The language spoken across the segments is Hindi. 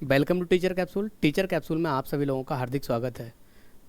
Welcome to teacher capsule. Teacher capsule में आप सभी लोगों का हार्दिक स्वागत है।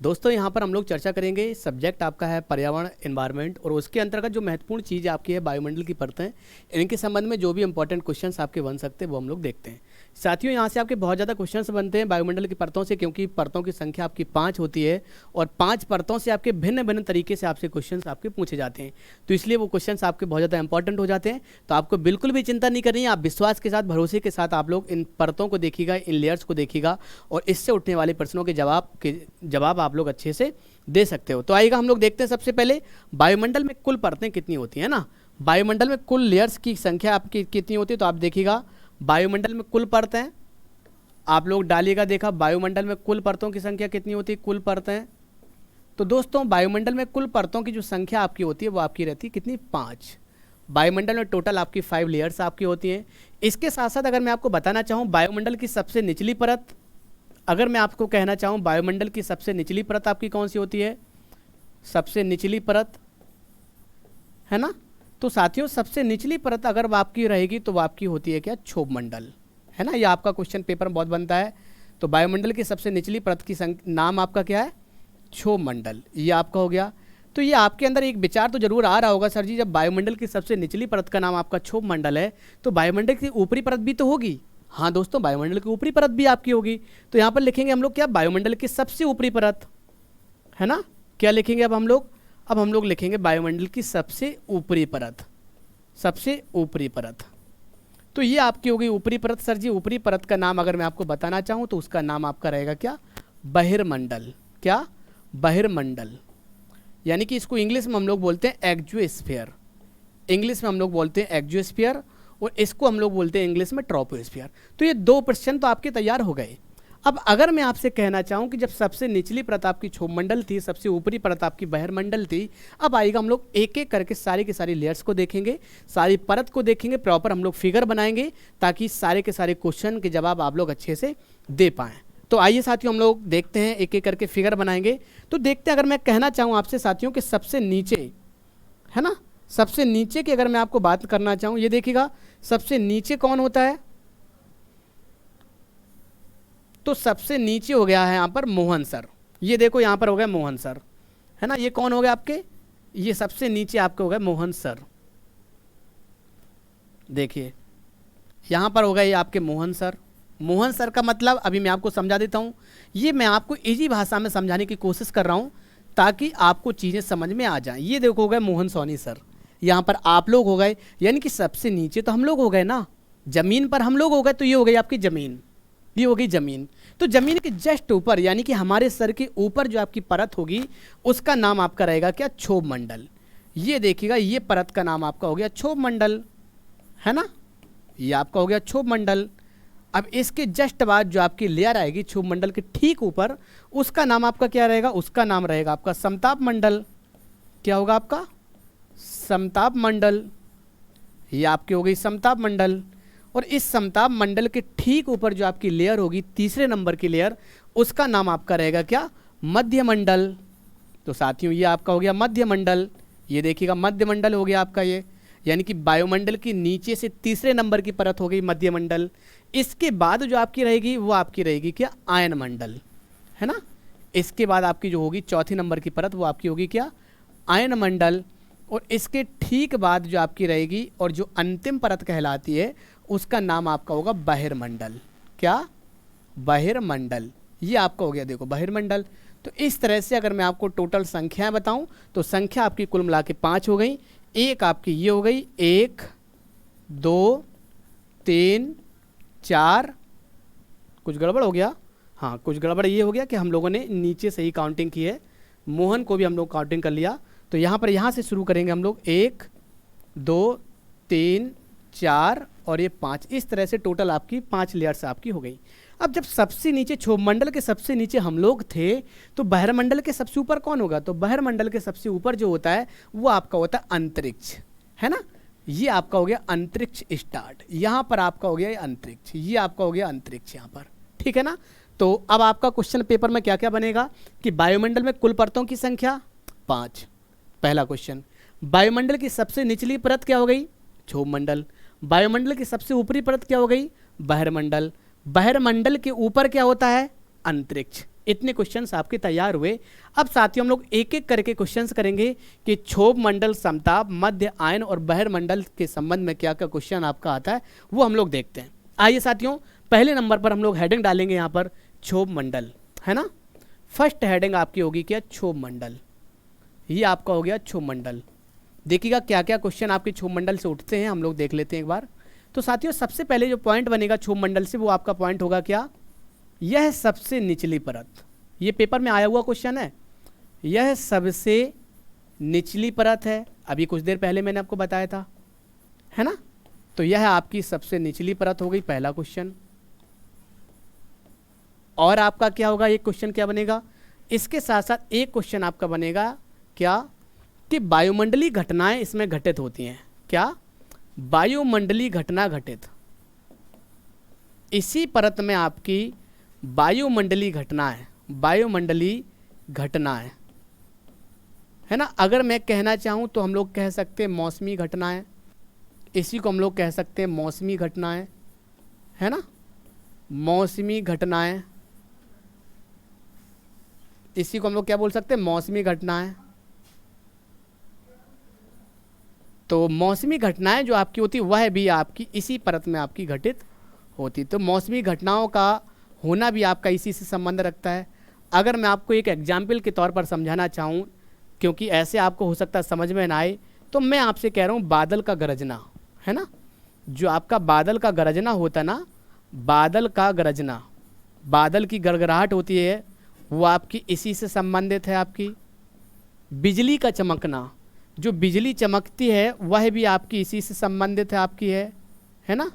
दोस्तों, यहाँ पर हम लोग चर्चा करेंगे। सब्जेक्ट आपका है पर्यावरण, एनवायरनमेंट, और उसके अंतर्गत जो महत्वपूर्ण चीज़ आपकी है वायुमंडल की परतें। इनके संबंध में जो भी इंपॉर्टेंट क्वेश्चंस आपके बन सकते हैं वो हम लोग देखते हैं। साथियों, यहाँ से आपके बहुत ज़्यादा क्वेश्चंस बनते हैं वायुमंडल की परतों से, क्योंकि परतों की संख्या आपकी 5 होती है और 5 परतों से आपके भिन्न भिन्न तरीके से आपसे क्वेश्चंस आपके पूछे जाते हैं। तो इसलिए वो क्वेश्चंस आपके बहुत ज़्यादा इंपॉर्टेंट हो जाते हैं। तो आपको बिल्कुल भी चिंता नहीं करनी है। आप विश्वास के साथ, भरोसे के साथ आप लोग इन परतों को देखिएगा, इन लेयर्स को देखिएगा, और इससे उठने वाले प्रश्नों के जवाब आप लोग अच्छे से दे सकते हो। तो आइएगा हम लोग देखते हैं। सबसे पहले वायुमंडल में कुल परतें कितनी होती हैं ना। वायुमंडल में कुल लेयर्स की संख्या आपकी कितनी होती है, तो आप देखिएगा वायुमंडल में कुल परतें आप लोग डालिएगा। देखा वायुमंडल में कुल परतों की संख्या कितनी होती है, कुल परतें। तो दोस्तों, वायुमंडल में कुल परतों की जो संख्या आपकी होती है वो आपकी रहती है कितनी, 5। वायुमंडल में टोटल आपकी 5 लेयर्स आपकी होती हैं। इसके साथ साथ अगर मैं आपको बताना चाहूँ वायुमंडल की सबसे निचली परत, अगर मैं आपको कहना चाहूँ वायुमंडल की सबसे निचली परत आपकी कौन सी होती है, सबसे निचली परत है ना। तो साथियों, सबसे निचली परत अगर आपकी रहेगी तो वो आपकी होती है क्या, क्षोभ मंडल, है ना। ये आपका क्वेश्चन पेपर में बहुत बनता है। तो वायुमंडल की सबसे निचली परत की नाम आपका क्या है, क्षोभ मंडल। ये आपका हो गया। तो ये आपके अंदर एक विचार तो जरूर आ रहा होगा, सर जी जब वायुमंडल की सबसे निचली परत का नाम आपका क्षोभ मंडल है तो वायुमंडल की ऊपरी परत भी तो होगी। हाँ दोस्तों, वायुमंडल की ऊपरी परत भी आपकी होगी। तो यहाँ पर लिखेंगे हम लोग क्या, वायुमंडल की सबसे ऊपरी परत, है ना। क्या लिखेंगे अब हम लोग लिखेंगे वायुमंडल की सबसे ऊपरी परत, सबसे ऊपरी परत। तो ये आपकी होगी ऊपरी परत। सर जी ऊपरी परत का नाम अगर मैं आपको बताना चाहूँ तो उसका नाम आपका रहेगा क्या, बहिर्मंडल। क्या, बहिर्मंडल। यानी कि इसको इंग्लिश में हम लोग बोलते हैं एक्जुस्फीयर। इंग्लिश में हम लोग बोलते हैं एक्जुस्फीयर, और इसको हम लोग बोलते हैं इंग्लिश में ट्रोपोस्फीयर। तो ये 2 प्रश्न तो आपके तैयार हो गए। अब अगर मैं आपसे कहना चाहूँ कि जब सबसे निचली परत आपकी क्षोभ मंडल थी, सबसे ऊपरी परत आपकी बहिर्मंडल थी, अब आएगा हम लोग एक एक करके सारी के सारी लेयर्स को देखेंगे, सारी परत को देखेंगे, प्रॉपर हम लोग फिगर बनाएंगे ताकि सारे के सारे क्वेश्चन के जवाब आप लोग अच्छे से दे पाएँ। तो आइए साथियों, हम लोग देखते हैं, एक एक करके फिगर बनाएंगे। तो देखते हैं, अगर मैं कहना चाहूँ आपसे साथियों कि सबसे नीचे, है ना, सबसे नीचे की अगर मैं आपको बात करना चाहूँ, ये देखिएगा सबसे नीचे कौन होता है, तो सबसे नीचे हो गया है यहाँ पर मोहन सर। ये देखो यहाँ पर हो गया मोहन सर, है ना। ये कौन हो गया आपके, ये सबसे नीचे आपके हो गए मोहन सर। देखिए यहाँ पर हो गए ये आपके मोहन सर। मोहन सर का मतलब अभी मैं आपको समझा देता हूँ। ये मैं आपको इजी भाषा में समझाने की कोशिश कर रहा हूँ ताकि आपको चीज़ें समझ में आ जाएं। ये देखो हो गए मोहन सोनी सर, यहाँ पर आप लोग हो गए, यानी कि सबसे नीचे तो हम लोग हो गए ना, जमीन पर हम लोग हो गए। तो ये हो गई आपकी ज़मीन, ये हो गई ज़मीन। तो ज़मीन के जस्ट ऊपर, यानी कि हमारे सर के ऊपर जो आपकी परत होगी उसका नाम आपका रहेगा क्या, क्षोभ मंडल। ये देखिएगा, ये परत का नाम आपका हो गया क्षोभ मंडल, है ना। ये आपका हो गया क्षोभ मंडल। अब इसके जस्ट बाद जो आपकी लेयर आएगी क्षोभ मंडल के ठीक ऊपर, उसका नाम आपका क्या रहेगा, उसका नाम रहेगा आपका समताप मंडल। क्या होगा आपका, समताप मंडल। ये आपकी हो गई समताप मंडल। और इस समताप मंडल के ठीक ऊपर जो आपकी लेयर होगी, तीसरे नंबर की लेयर, उसका नाम आपका रहेगा क्या, मध्य मंडल। तो साथियों ये आपका हो गया मध्य मंडल। ये देखिएगा मध्य मंडल हो गया आपका ये, यानी कि वायुमंडल की नीचे से तीसरे नंबर की परत हो गई मध्य मंडल। इसके बाद जो आपकी रहेगी वो आपकी रहेगी क्या, आयन मंडल, है ना। इसके बाद आपकी जो होगी चौथी नंबर की परत वो आपकी होगी क्या, आयन मंडल। और इसके ठीक बाद जो आपकी रहेगी और जो अंतिम परत कहलाती है उसका नाम आपका होगा बहिर्मंडल। क्या, बहिर्मंडल। ये आपका हो गया देखो बहिर्मंडल। तो इस तरह से अगर मैं आपको टोटल संख्याएं बताऊं तो संख्या आपकी कुल मिला के 5 हो गई। एक आपकी ये हो गई, 1 2 3 4, कुछ गड़बड़ हो गया, हाँ कुछ गड़बड़ ये हो गया कि हम लोगों ने नीचे से ही काउंटिंग की है, मोहन को भी हम लोग काउंटिंग कर लिया। तो यहाँ पर यहाँ से शुरू करेंगे हम लोग, 1 2 3 4 और ये 5। इस तरह से टोटल आपकी 5 लेयर्स आपकी हो गई। अब जब सबसे नीचे क्षोभ मंडल के सबसे नीचे हम लोग थे तो बहिर्मंडल के सबसे ऊपर कौन होगा, तो बहिर्मंडल के सबसे ऊपर जो होता है वो आपका होता है अंतरिक्ष, है ना। ये आपका हो गया अंतरिक्ष स्टार्ट, यहाँ पर आपका हो गया ये अंतरिक्ष, ये आपका हो गया अंतरिक्ष यहाँ पर, ठीक है ना। तो अब आपका क्वेश्चन पेपर में क्या क्या बनेगा कि वायुमंडल में कुल परतों की संख्या 5, पहला क्वेश्चन। वायुमंडल की सबसे निचली परत क्या हो गई, क्षोभ मंडल। वायुमंडल की सबसे ऊपरी परत क्या हो गई, बहिर्मंडल। बहिर्मंडल के ऊपर क्या होता है? अंतरिक्ष। इतने क्वेश्चंस आपके तैयार हुए। अब साथियों हम लोग एक एक करके क्वेश्चंस करेंगे कि क्षोभ मंडल, समताप, मध्य आयन और बहिर्मंडल के संबंध में क्या क्या क्वेश्चन आपका आता है वो हम लोग देखते हैं। आइए साथियों, पहले नंबर पर हम लोग हेडिंग डालेंगे यहाँ पर क्षोभ मंडल, है ना। फर्स्ट हेडिंग आपकी होगी क्या? क्षोभ मंडल। ये आपका हो गया क्षोभ मंडल। देखिएगा क्या क्या क्वेश्चन आपके क्षोभ मंडल से उठते हैं, हम लोग देख लेते हैं एक बार। तो साथियों सबसे पहले जो पॉइंट बनेगा क्षोभ मंडल से, वो आपका पॉइंट होगा क्या? यह सबसे निचली परत। ये पेपर में आया हुआ क्वेश्चन है। यह सबसे निचली परत है, अभी कुछ देर पहले मैंने आपको बताया था, है ना। तो यह आपकी सबसे निचली परत हो गई, पहला क्वेश्चन। और आपका क्या होगा? एक क्वेश्चन क्या बनेगा? इसके साथ साथ एक क्वेश्चन आपका बनेगा क्या? कि वायुमंडलीय घटनाएं इसमें घटित होती हैं। क्या? वायुमंडलीय घटना घटित, इसी परत में आपकी वायुमंडलीय घटनाएं, वायुमंडलीय घटनाएं, है ना। अगर मैं कहना चाहूँ तो हम लोग कह सकते हैं मौसमी घटनाएं, इसी को हम लोग कह सकते हैं मौसमी घटनाएं, है ना। मौसमी घटनाएं, इसी को हम लोग क्या बोल सकते हैं? मौसमी घटनाएं। तो मौसमी घटनाएं जो आपकी होती वह भी आपकी इसी परत में आपकी घटित होती। तो मौसमी घटनाओं का होना भी आपका इसी से संबंध रखता है। अगर मैं आपको एक एग्जाम्पल के तौर पर समझाना चाहूँ, क्योंकि ऐसे आपको हो सकता है समझ में ना आए, तो मैं आपसे कह रहा हूँ बादल का गरजना, है ना। जो आपका बादल का गरजना होता ना, बादल का गरजना, बादल की गड़गड़ाहट होती है, वो आपकी इसी से संबंधित है। आपकी बिजली का चमकना, जो बिजली चमकती है वह भी आपकी इसी से संबंधित है, आपकी है ना।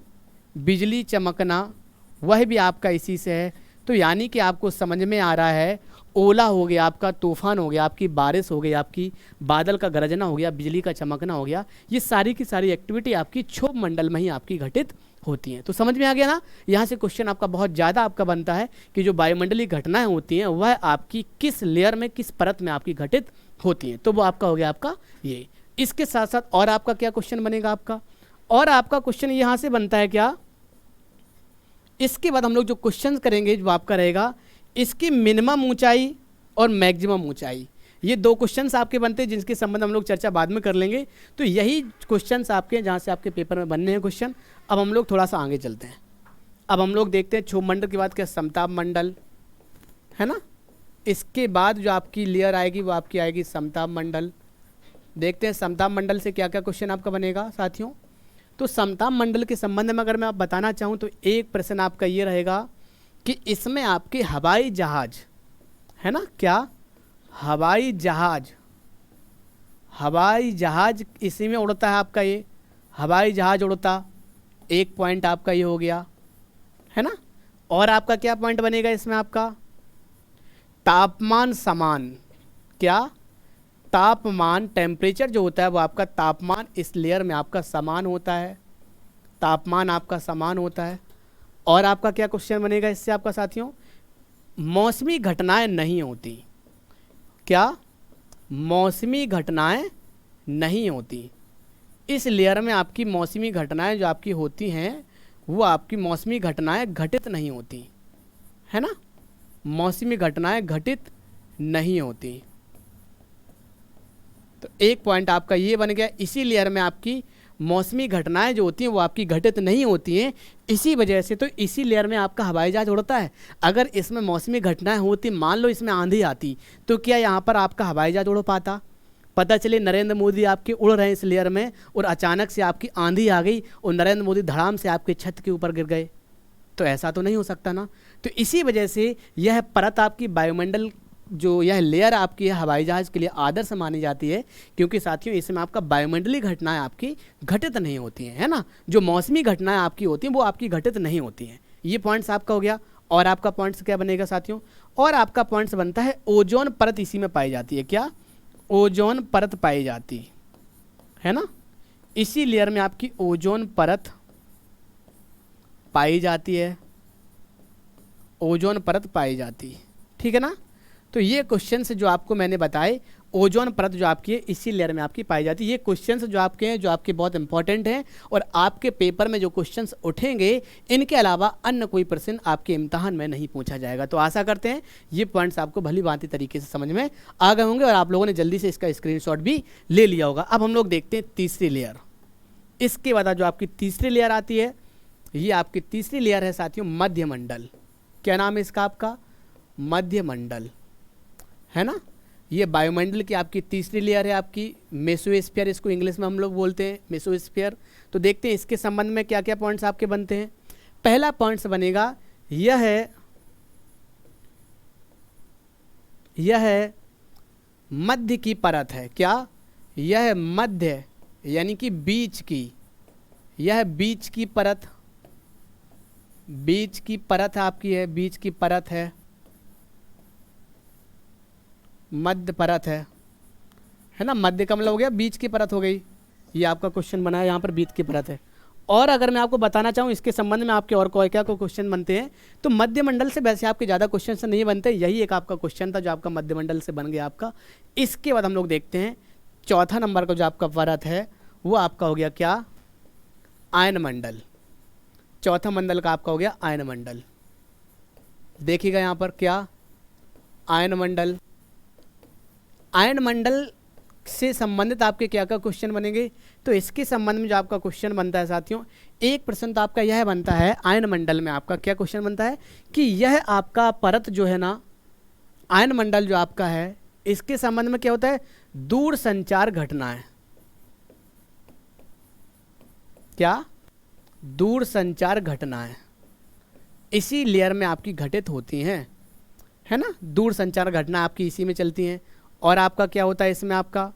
बिजली चमकना वह भी आपका इसी से है। तो यानी कि आपको समझ में आ रहा है, ओला हो गया आपका, तूफान हो गया आपकी, बारिश हो गई आपकी, बादल का गरजना हो गया, बिजली का चमकना हो गया, ये सारी की सारी एक्टिविटी आपकी क्षोभ मंडल में ही आपकी घटित होती हैं। तो समझ में आ गया ना। यहाँ से क्वेश्चन आपका बहुत ज़्यादा आपका बनता है कि जो वायुमंडलीय घटनाएं होती हैं वह आपकी किस लेयर में, किस परत में आपकी घटित होती हैं। तो वो आपका हो गया आपका ये। इसके साथ साथ और आपका क्या क्वेश्चन बनेगा आपका? और आपका क्वेश्चन यहाँ से बनता है क्या? इसके बाद हम लोग जो क्वेश्चन करेंगे वो आपका रहेगा इसकी मिनिमम ऊंचाई और मैक्सिमम ऊंचाई। ये दो क्वेश्चंस आपके बनते हैं जिनके संबंध हम लोग चर्चा बाद में कर लेंगे। तो यही क्वेश्चंस आपके जहाँ से आपके पेपर में बनने हैं क्वेश्चन। अब हम लोग थोड़ा सा आगे चलते हैं। अब हम लोग देखते हैं क्षोभ मंडल के बाद क्या? समताप मंडल, है ना। इसके बाद जो आपकी लेयर आएगी वो आपकी आएगी समताप मंडल। देखते हैं समताप मंडल से क्या क्या क्वेश्चन आपका बनेगा साथियों। तो समताप मंडल के संबंध में अगर मैं आप बताना चाहूँ तो एक प्रश्न आपका ये रहेगा कि इसमें आपके हवाई जहाज, है ना। क्या? हवाई जहाज, हवाई जहाज इसी में उड़ता है आपका, ये हवाई जहाज उड़ता। एक पॉइंट आपका ये हो गया, है ना। और आपका क्या पॉइंट बनेगा इसमें? आपका तापमान समान। क्या? तापमान, टेम्परेचर जो होता है वो आपका तापमान इस लेयर में आपका समान होता है, तापमान आपका समान होता है। और आपका क्या क्वेश्चन बनेगा इससे आपका साथियों? मौसमी घटनाएं नहीं होती। क्या? मौसमी घटनाएं नहीं होती। इस लेयर में आपकी मौसमी घटनाएं जो आपकी होती हैं वो आपकी मौसमी घटनाएं घटित नहीं होती, है ना। मौसमी घटनाएं घटित नहीं होती। तो एक पॉइंट आपका ये बन गया। इसी लेयर में आपकी मौसमी घटनाएं जो होती हैं वो आपकी घटित नहीं होती हैं। इसी वजह से तो इसी लेयर में आपका हवाई जहाज उड़ता है। अगर इसमें मौसमी घटनाएं होती, मान लो इसमें आंधी आती, तो क्या यहाँ पर आपका हवाई जहाज उड़ पाता? पता चले नरेंद्र मोदी आपके उड़ रहे हैं इस लेयर में और अचानक से आपकी आंधी आ गई और नरेंद्र मोदी धड़ाम से आपके छत के ऊपर गिर गए, तो ऐसा तो नहीं हो सकता ना। तो इसी वजह से यह परत आपकी वायुमंडल, जो यह लेयर आपकी है हवाई जहाज के लिए आदर्श मानी जाती है, क्योंकि साथियों इसमें आपका वायुमंडलीय घटनाएं आपकी घटित नहीं होती हैं, है ना। जो मौसमी घटनाएं आपकी होती हैं वो आपकी घटित नहीं होती हैं। ये पॉइंट्स आपका हो गया। और आपका पॉइंट्स क्या बनेगा साथियों? और आपका पॉइंट्स बनता है ओजोन परत इसी में पाई जाती है। क्या? ओजोन परत पाई जाती है ना। इसी लेयर में आपकी ओजोन परत पाई जाती है, ओजोन परत पाई जाती है, ठीक है ना। तो ये क्वेश्चंस जो आपको मैंने बताए, ओजोन परत जो आपकी है इसी लेयर में आपकी पाई जाती है। ये क्वेश्चंस जो आपके हैं, जो आपके बहुत इंपॉर्टेंट हैं, और आपके पेपर में जो क्वेश्चंस उठेंगे इनके अलावा अन्य कोई प्रश्न आपके इम्तहान में नहीं पूछा जाएगा। तो आशा करते हैं ये पॉइंट्स आपको भली भांति तरीके से समझ में आ गए होंगे और आप लोगों ने जल्दी से इसका स्क्रीनशॉट भी ले लिया होगा। अब हम लोग देखते हैं तीसरी लेयर। इसके बाद जो आपकी तीसरी लेयर आती है, ये आपकी तीसरी लेयर है साथियों मध्यमंडल। क्या नाम है इसका? आपका मध्यमंडल, है ना। ये वायुमंडल की आपकी तीसरी लेयर है, आपकी मेसोस्फीयर, इसको इंग्लिश में हम लोग बोलते हैं मेसोस्फीयर। तो देखते हैं इसके संबंध में क्या क्या पॉइंट्स आपके बनते हैं। पहला पॉइंट्स बनेगा, यह है मध्य की परत है। क्या? यह मध्य यानी कि बीच की, यह बीच की परत, बीच की परत आपकी है, बीच की परत है, मध्य परत है ना। मध्य का मतलब हो गया बीच की परत हो गई। ये आपका क्वेश्चन बना है, यहाँ पर बीच की परत है। और अगर मैं आपको बताना चाहूँ इसके संबंध में आपके और क्या क्वेश्चन बनते हैं, तो मध्यमंडल से वैसे आपके ज़्यादा क्वेश्चन से नहीं बनते, यही एक आपका क्वेश्चन था जो आपका मध्यमंडल से बन गया आपका। इसके बाद हम लोग देखते हैं चौथा नंबर का जो आपका परत है वो आपका हो गया क्या? आयनमंडल। चौथा मंडल का आपका हो गया आयनमंडल। देखिएगा यहाँ पर क्या? आयनमंडल। आयनमंडल से संबंधित आपके क्या क्या क्वेश्चन बनेंगे, तो इसके संबंध में जो आपका क्वेश्चन बनता है साथियों, एक प्रश्न तो आपका यह बनता है आयनमंडल में आपका क्या क्वेश्चन बनता है कि यह आपका परत जो है ना, आयनमंडल जो आपका है, इसके संबंध में क्या होता है? दूर संचार घटनाएं। क्या? दूर संचार घटनाएं इसी लेयर में आपकी घटित होती हैं, है ना। दूर संचार घटना आपकी इसी में चलती हैं। और आपका क्या होता है इसमें? आपका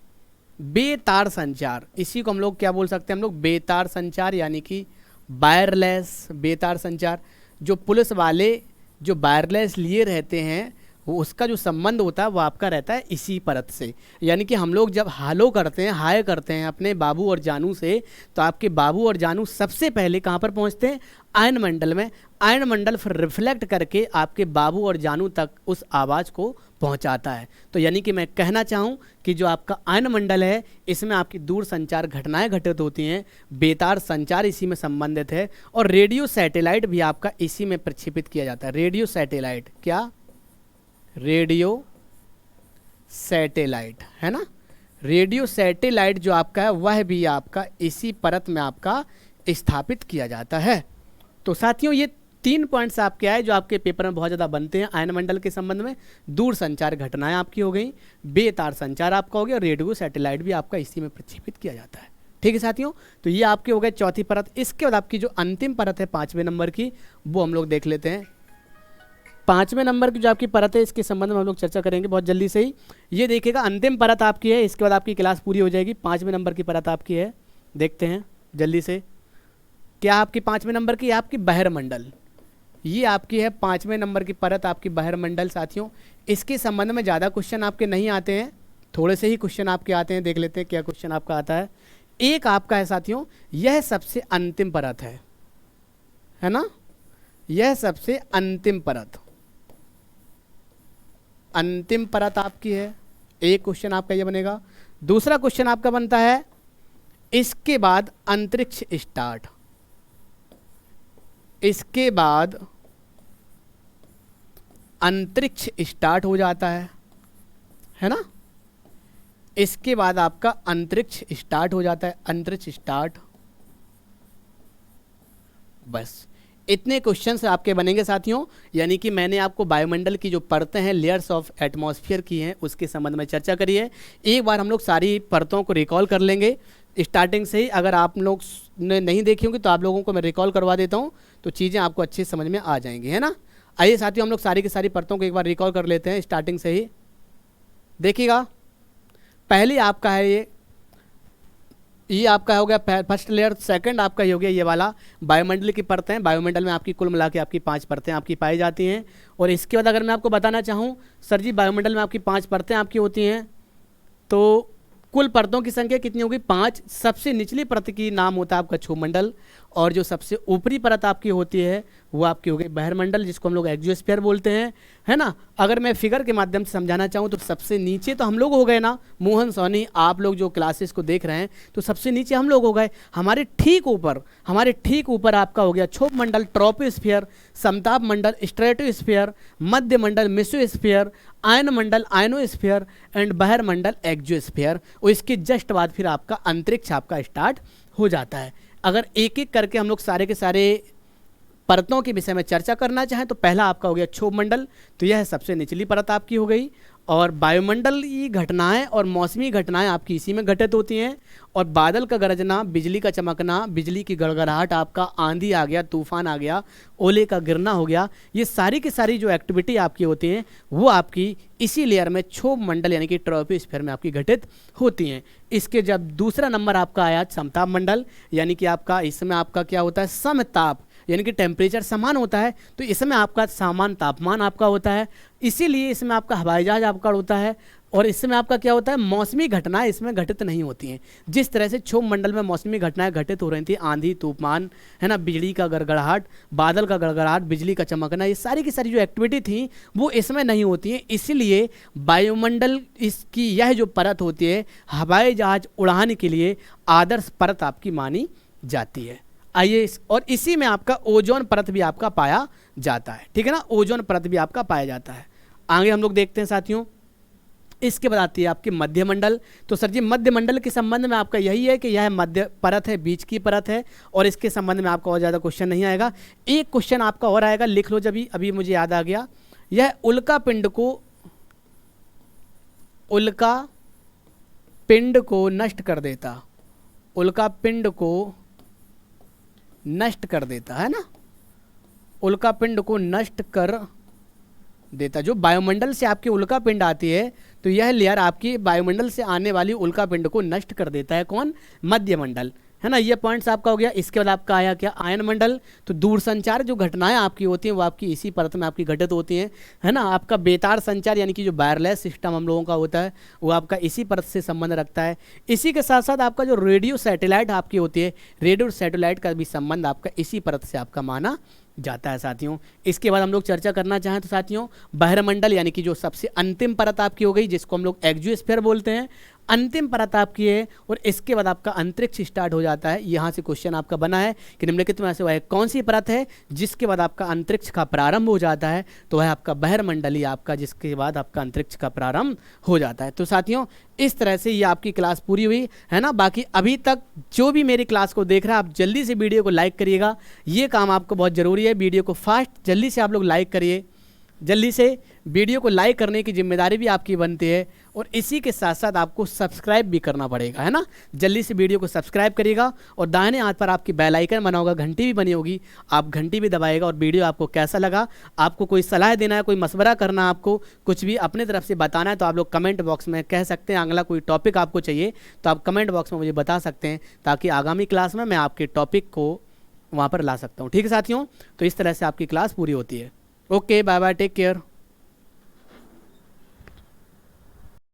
बेतार संचार, इसी को हम लोग क्या बोल सकते हैं? हम लोग बेतार संचार यानी कि वायरलेस बेतार संचार। जो पुलिस वाले जो वायरलेस लिए रहते हैं, वो उसका जो संबंध होता है वो आपका रहता है इसी परत से। यानी कि हम लोग जब हालो करते हैं, हाय करते हैं अपने बाबू और जानू से, तो आपके बाबू और जानू सबसे पहले कहाँ पर पहुँचते हैं? आयनमंडल में। आयनमंडल फिर रिफ्लेक्ट करके आपके बाबू और जानू तक उस आवाज़ को पहुंचाता है। तो यानी कि मैं कहना चाहूँ कि जो आपका आयनमंडल है इसमें आपकी दूर संचार घटनाएं घटित होती हैं, बेतार संचार इसी में संबंधित है, और रेडियो सैटेलाइट भी आपका इसी में प्रक्षेपित किया जाता है। रेडियो सैटेलाइट, क्या? रेडियो सैटेलाइट, है ना। रेडियो सैटेलाइट जो आपका है वह भी आपका इसी परत में आपका स्थापित किया जाता है। तो साथियों ये 3 पॉइंट्स आपके आए जो आपके पेपर में बहुत ज़्यादा बनते हैं आयनमंडल के संबंध में। दूर संचार घटनाएं आपकी हो गई, बेतार संचार आपका हो गया, रेडियो सैटेलाइट भी आपका इसी में प्रक्षेपित किया जाता है। ठीक है साथियों, तो ये आपके हो गए चौथी परत। इसके बाद आपकी जो अंतिम परत है 5वें नंबर की, वो हम लोग देख लेते हैं। 5वें नंबर की जो आपकी परत है इसके संबंध में हम लोग चर्चा करेंगे बहुत जल्दी से ही। ये देखिएगा अंतिम परत आपकी है, इसके बाद आपकी क्लास पूरी हो जाएगी। 5वें नंबर की परत आपकी है, देखते हैं जल्दी से। क्या आपकी 5वें नंबर की? आपकी बहिर्मंडल। ये आपकी है 5वें नंबर की परत आपकी बहिर्मंडल। साथियों इसके संबंध में ज़्यादा क्वेश्चन आपके नहीं आते हैं, थोड़े से ही क्वेश्चन आपके आते हैं। देख लेते हैं क्या क्वेश्चन आपका आता है। एक आपका है साथियों, यह सबसे अंतिम परत है ना। यह सबसे अंतिम परत, अंतिम परत आपकी है। एक क्वेश्चन आपका ये बनेगा। दूसरा क्वेश्चन आपका बनता है इसके बाद अंतरिक्ष स्टार्ट। इसके बाद अंतरिक्ष स्टार्ट हो जाता है ना। इसके बाद आपका अंतरिक्ष स्टार्ट हो जाता है, अंतरिक्ष स्टार्ट। बस इतने क्वेश्चंस आपके बनेंगे साथियों। यानी कि मैंने आपको वायुमंडल की जो परतें हैं, लेयर्स ऑफ एटमॉस्फेयर की हैं, उसके संबंध में चर्चा करी है। एक बार हम लोग सारी परतों को रिकॉल कर लेंगे स्टार्टिंग से ही। अगर आप लोग ने नहीं देखी होंगी तो आप लोगों को मैं रिकॉल करवा देता हूँ, तो चीज़ें आपको अच्छे समझ में आ जाएंगी, है ना। आइए साथियों हम लोग सारी की सारी परतों को एक बार रिकॉल कर लेते हैं स्टार्टिंग से ही। देखिएगा पहली आपका है ये आपका हो गया फर्स्ट लेयर। सेकंड आपका ये हो गया ये वाला वायुमंडल की परतें। वायुमंडल में आपकी कुल मिला के आपकी 5 परतें आपकी पाई जाती हैं। और इसके बाद अगर मैं आपको बताना चाहूँ सर जी वायुमंडल में आपकी 5 परतें आपकी होती हैं, तो कुल परतों की संख्या कितनी होगी? 5। सबसे निचली परत की नाम होता है आपका क्षोभमंडल, और जो सबसे ऊपरी परत आपकी होती है वो आपकी हो गई बहिर्मंडल, जिसको हम लोग एक्जियोस्फीयर बोलते हैं, है ना। अगर मैं फिगर के माध्यम से समझाना चाहूँ तो सबसे नीचे तो हम लोग हो गए ना, मोहन सोनी आप लोग जो क्लासेस को देख रहे हैं तो सबसे नीचे हम लोग हो गए। हमारे ठीक ऊपर आपका हो गया क्षोभ मंडल ट्रोपोस्फीयर, समताप मंडल स्ट्रेटोस्फीयर, मध्य मंडल मेसोस्फीयर, आयन मंडल आयनोस्फीयर एंड बहिर्मंडल एक्जियोस्फीयर। और इसके जस्ट बाद फिर आपका अंतरिक्ष आपका स्टार्ट हो जाता है। अगर एक एक करके हम लोग सारे के सारे परतों के विषय में चर्चा करना चाहें तो पहला आपका हो गया क्षोभ मंडल, तो यह सबसे निचली परत आपकी हो गई। और वायुमंडलीय घटनाएं और मौसमी घटनाएं आपकी इसी में घटित होती हैं। और बादल का गरजना, बिजली का चमकना, बिजली की गड़गड़ाहट, आपका आंधी आ गया, तूफान आ गया, ओले का गिरना हो गया, ये सारी की सारी जो एक्टिविटी आपकी होती हैं वो आपकी इसी लेयर में क्षोभ मंडल यानी कि ट्रोपोस्फीयर में आपकी घटित होती हैं। इसके जब दूसरा नंबर आपका आया समताप मंडल, यानी कि आपका इसमें आपका क्या होता है, समताप यानी कि टेम्परेचर समान होता है, तो इसमें आपका समान तापमान आपका होता है, इसीलिए इसमें आपका हवाई जहाज आपका होता है। और इसमें आपका क्या होता है, मौसमी घटनाएं इसमें घटित नहीं होती हैं। जिस तरह से क्षोभ मंडल में मौसमी घटनाएं घटित हो रही थी, आंधी तूफान, है ना, बिजली का गड़गड़ाहट, बादल का गड़गड़ाहट, बिजली का चमकना, ये सारी की सारी जो एक्टिविटी थी वो इसमें नहीं होती हैं। इसीलिए वायुमंडल इसकी यह जो परत होती है हवाई जहाज उड़ाने के लिए आदर्श परत आपकी मानी जाती है। आइए, और इसी में आपका ओजोन परत भी आपका पाया जाता है, ठीक है ना, ओजोन परत भी आपका पाया जाता है। आगे हम लोग देखते हैं साथियों, इसके बाद आती है आपकी मध्य मंडल। तो सर जी मध्य मंडल के संबंध में आपका यही है कि यह मध्य परत है, बीच की परत है, और इसके संबंध में आपका और ज़्यादा क्वेश्चन नहीं आएगा। एक क्वेश्चन आपका और आएगा, लिख लो, जब अभी मुझे याद आ गया, यह उल्का पिंड को नष्ट कर देता, उल्का पिंड को नष्ट कर देता है ना, उल्का पिंड को नष्ट कर देता। जो वायुमंडल से आपकी उल्का पिंड आती है तो यह लेयर आपकी वायुमंडल से आने वाली उल्का पिंड को नष्ट कर देता है। कौन, मध्य मंडल, है ना। ये पॉइंट्स आपका हो गया। इसके बाद आपका आया क्या, आयन मंडल। तो दूरसंचार जो घटनाएं आपकी होती हैं वो आपकी इसी परत में आपकी घटित होती हैं, है ना। आपका बेतार संचार यानी कि जो वायरलेस सिस्टम हम लोगों का होता है वो आपका इसी परत से संबंध रखता है। इसी के साथ साथ आपका जो रेडियो सैटेलाइट आपकी होती है, रेडियो सैटेलाइट का भी संबंध आपका इसी परत से आपका माना जाता है साथियों। इसके बाद हम लोग चर्चा करना चाहें तो साथियों बहिर्मंडल यानी कि जो सबसे अंतिम परत आपकी हो गई, जिसको हम लोग एक्जियोस्फीयर बोलते हैं, अंतिम परत आपकी है। और इसके बाद आपका अंतरिक्ष स्टार्ट हो जाता है। यहाँ से क्वेश्चन आपका बना है कि निम्नलिखित में से वह कौन सी परत है जिसके बाद आपका अंतरिक्ष का प्रारंभ हो जाता है, तो वह आपका बहिर्मंडलीय आपका, जिसके बाद आपका अंतरिक्ष का प्रारंभ हो जाता है। तो साथियों इस तरह से ये आपकी क्लास पूरी हुई, है ना। बाकी अभी तक जो भी मेरी क्लास को देख रहा है, आप जल्दी से वीडियो को लाइक करिएगा, ये काम आपको बहुत ज़रूरी है। वीडियो को फास्ट जल्दी से आप लोग लाइक करिए, जल्दी से वीडियो को लाइक करने की जिम्मेदारी भी आपकी बनती है। और इसी के साथ साथ आपको सब्सक्राइब भी करना पड़ेगा, है ना। जल्दी से वीडियो को सब्सक्राइब करिएगा और दाहिने हाथ पर आपकी बेल आइकन बना होगा, घंटी भी बनी होगी, आप घंटी भी दबाएगा। और वीडियो आपको कैसा लगा, आपको कोई सलाह देना है, कोई मशवरा करना है, आपको कुछ भी अपने तरफ से बताना है तो आप लोग कमेंट बॉक्स में कह सकते हैं। अगला कोई टॉपिक आपको चाहिए तो आप कमेंट बॉक्स में मुझे बता सकते हैं, ताकि आगामी क्लास में मैं आपके टॉपिक को वहाँ पर ला सकता हूँ। ठीक है साथियों, तो इस तरह से आपकी क्लास पूरी होती है। Okay, bye bye, take care.